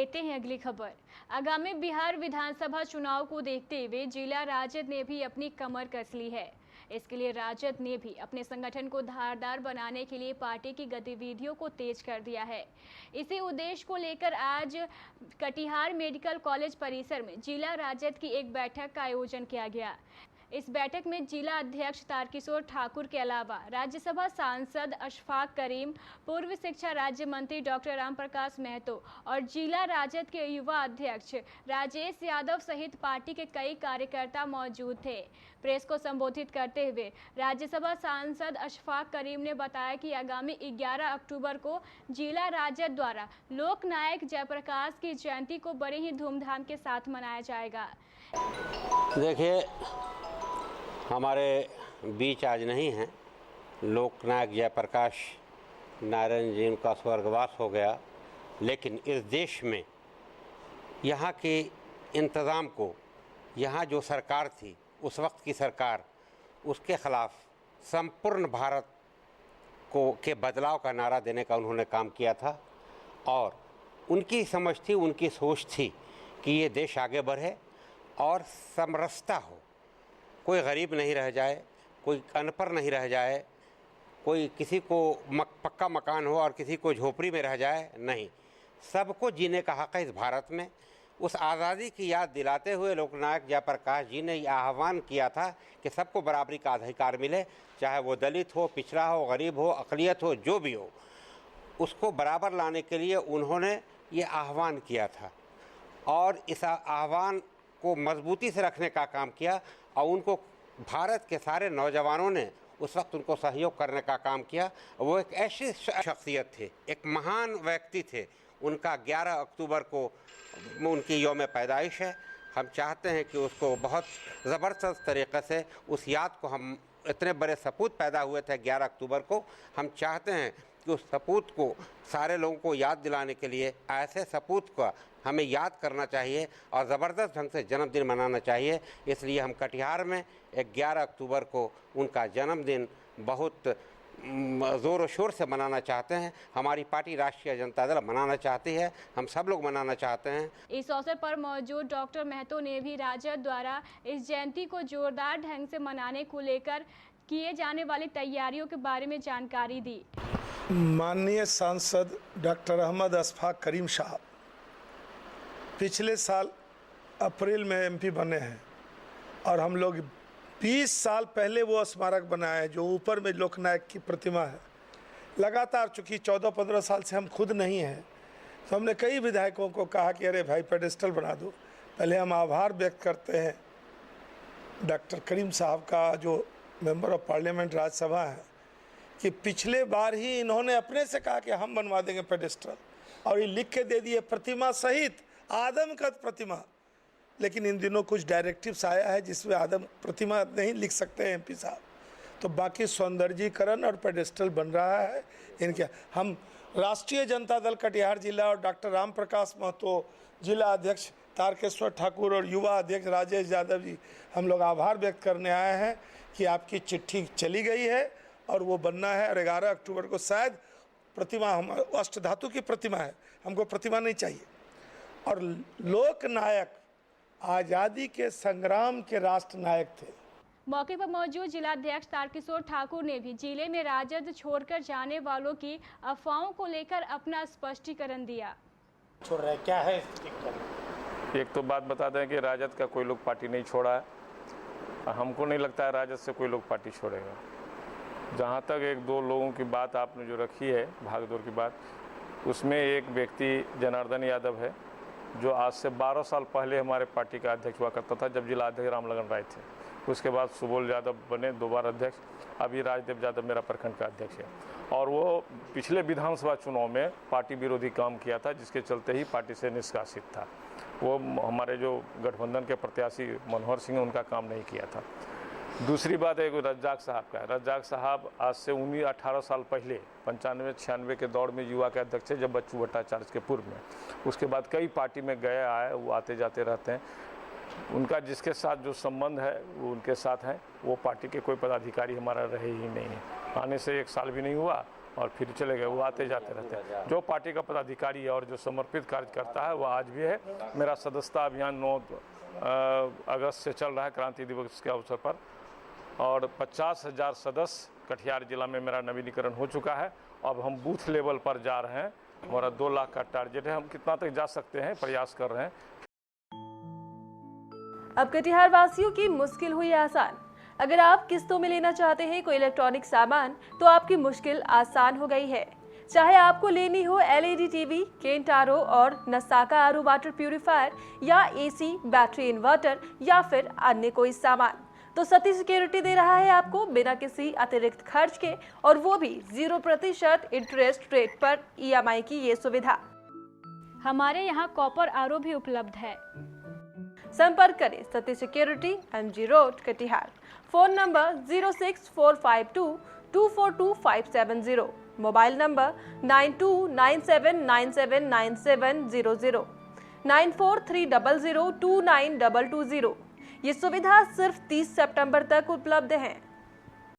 लेते हैं अगली खबर। आगामी बिहार विधानसभा चुनाव को देखते हुए जिला राजद ने भी अपनी कमर कस ली है। इसके लिए राजद ने भी अपने संगठन को धारदार बनाने के लिए पार्टी की गतिविधियों को तेज कर दिया है। इसी उद्देश्य को लेकर आज कटिहार मेडिकल कॉलेज परिसर में जिला राजद की एक बैठक का आयोजन किया गया। इस बैठक में जिला अध्यक्ष तारकिशोर ठाकुर के अलावा राज्यसभा सांसद अशफाक करीम, पूर्व शिक्षा राज्य मंत्री डॉक्टर राम प्रकाश महतो और जिला राजद के युवा अध्यक्ष राजेश यादव सहित पार्टी के कई कार्यकर्ता मौजूद थे। प्रेस को संबोधित करते हुए राज्यसभा सांसद अशफाक करीम ने बताया कि आगामी 11 अक्टूबर को जिला राजद द्वारा लोकनायक जयप्रकाश की जयंती को बड़े ही धूमधाम के साथ मनाया जाएगा। देखिए, हमारे बीच आज नहीं हैं लोकनायक जयप्रकाश नारायण जी, उनका स्वर्गवास हो गया, लेकिन इस देश में यहाँ के इंतज़ाम को, यहाँ जो सरकार थी उस वक्त की सरकार, उसके ख़िलाफ़ संपूर्ण भारत को के बदलाव का नारा देने का उन्होंने काम किया था। और उनकी समझ थी, उनकी सोच थी कि ये देश आगे बढ़े और समरसता हो, कोई गरीब नहीं रह जाए, कोई अनपढ़ नहीं रह जाए, कोई किसी को पक्का मकान हो और किसी को झोपड़ी में रह जाए, नहीं, सबको जीने का हक़ है इस भारत में। उस आज़ादी की याद दिलाते हुए लोकनायक जयप्रकाश जी ने यह आह्वान किया था कि सबको बराबरी का अधिकार मिले, चाहे वो दलित हो, पिछड़ा हो, गरीब हो, अक़लियत हो, जो भी हो, उसको बराबर लाने के लिए उन्होंने ये आह्वान किया था और इस आह्वान को मजबूती से रखने का काम किया। और उनको भारत के सारे नौजवानों ने उस वक्त उनको सहयोग करने का काम किया। वो एक ऐसी शख्सियत थे, एक महान व्यक्ति थे। उनका 11 अक्टूबर को उनकी यौम पैदाइश है। हम चाहते हैं कि उसको बहुत ज़बरदस्त तरीक़े से उस याद को, हम इतने बड़े सपूत पैदा हुए थे 11 अक्टूबर को, हम चाहते हैं कि उस सपूत को सारे लोगों को याद दिलाने के लिए ऐसे सपूत का हमें याद करना चाहिए और ज़बरदस्त ढंग से जन्मदिन मनाना चाहिए। इसलिए हम कटिहार में 11 अक्टूबर को उनका जन्मदिन बहुत ज़ोर शोर से मनाना चाहते हैं। हमारी पार्टी राष्ट्रीय जनता दल मनाना चाहती है, हम सब लोग मनाना चाहते हैं। इस अवसर पर मौजूद डॉक्टर महतो ने भी राजद द्वारा इस जयंती को जोरदार ढंग से मनाने को लेकर किए जाने वाली तैयारियों के बारे में जानकारी दी। माननीय सांसद डॉक्टर अहमद अशफाक करीम साहब पिछले साल अप्रैल में एमपी बने हैं और हम लोग 20 साल पहले वो स्मारक बनाया है जो ऊपर में लोकनायक की प्रतिमा है। लगातार चूँकि 14-15 साल से हम खुद नहीं हैं, तो हमने कई विधायकों को कहा कि अरे भाई पेडेस्टल बना दो। पहले हम आभार व्यक्त करते हैं डॉक्टर करीम साहब का, जो मेंबर ऑफ पार्लियामेंट राज्यसभा है, कि पिछले बार ही इन्होंने अपने से कहा कि हम बनवा देंगे पेडेस्टल, और ये लिख के दे दिए प्रतिमा सहित, आदमकद प्रतिमा। लेकिन इन दिनों कुछ डायरेक्टिव्स आया है जिसमें आदम प्रतिमा नहीं लिख सकते हैं एमपी साहब, तो बाकी सौंदर्यीकरण और पेडेस्टल बन रहा है इनके। हम राष्ट्रीय जनता दल कटिहार जिला और डॉक्टर राम प्रकाश महतो, जिला अध्यक्ष तारकेश्वर ठाकुर और युवा अध्यक्ष राजेश यादव जी, हम लोग आभार व्यक्त करने आए हैं कि आपकी चिट्ठी चली गई है और वो बनना है। और 11 अक्टूबर को शायद प्रतिमा, हम अष्टधातु की प्रतिमा है, हमको प्रतिमा नहीं चाहिए। और लोकनायक आज़ादी के संग्राम के राष्ट्र नायक थे। मौके पर मौजूद जिलाध्यक्ष तारकिशोर ठाकुर ने भी जिले में राजद छोड़कर जाने वालों की अफवाहों को लेकर अपना स्पष्टीकरण दिया। छोड़ रहे क्या है स्थिति? एक तो बात बता दें कि राजद का कोई लोग पार्टी नहीं छोड़ा है। हमको नहीं लगता है राजद से कोई लोग पार्टी छोड़ेगा। जहाँ तक 1-2 लोगों की बात आपने जो रखी है, भागदौड़ की बात, उसमें एक व्यक्ति जनार्दन यादव है जो आज से 12 साल पहले हमारे पार्टी का अध्यक्ष हुआ करता था, जब जिला अध्यक्ष रामलगन राय थे। उसके बाद सुबोल यादव बने 2 बार अध्यक्ष, अभी राजदेव यादव मेरा प्रखंड का अध्यक्ष है। और वो पिछले विधानसभा चुनाव में पार्टी विरोधी काम किया था, जिसके चलते ही पार्टी से निष्कासित था। वो हमारे जो गठबंधन के प्रत्याशी मनोहर सिंह, उनका काम नहीं किया था। दूसरी बात है रज्जाक साहब का। रज्जाक साहब आज से 18 साल पहले 95-96 के दौर में युवा के अध्यक्ष थे, जब बच्चू भट्टाचार्य के पूर्व में। उसके बाद कई पार्टी में गए आए, वो आते जाते रहते हैं। उनका जिसके साथ जो संबंध है वो उनके साथ है। वो पार्टी के कोई पदाधिकारी हमारा रहे ही नहीं है। आने से 1 साल भी नहीं हुआ और फिर चले गए, वो आते जाते रहते हैं। जो पार्टी का पदाधिकारी और जो समर्पित कार्य करता है वो आज भी है। मेरा सदस्यता अभियान 9 अगस्त से चल रहा है, क्रांति दिवस के अवसर पर, और 50,000 सदस्य कटिहार जिला में मेरा नवीनीकरण हो चुका है। अब हम बूथ लेवल पर जा रहे हैं, हमारा 2 लाख का टारगेट है, हम कितना तक जा सकते हैं प्रयास कर रहे हैं। अब कटिहार वासियों की मुश्किल हुई आसान। अगर आप किस्तों में लेना चाहते हैं कोई इलेक्ट्रॉनिक सामान तो आपकी मुश्किल आसान हो गई है। चाहे आपको लेनी हो LED टीवी, केंट आरओ और नसाका आरओ वाटर प्यूरिफायर या AC, बैटरी इन्वर्टर या फिर अन्य कोई सामान, तो सती सिक्योरिटी दे रहा है आपको बिना किसी अतिरिक्त खर्च के, और वो भी 0% इंटरेस्ट रेट पर EMI की ये सुविधा। हमारे यहाँ कॉपर आरओ भी उपलब्ध है। संपर्क करें Sati security, MG road, Katihar. Phone number 06452242570, mobile number 9297979700, 9430029220। ये सुविधा सिर्फ 30 सितंबर तक उपलब्ध है।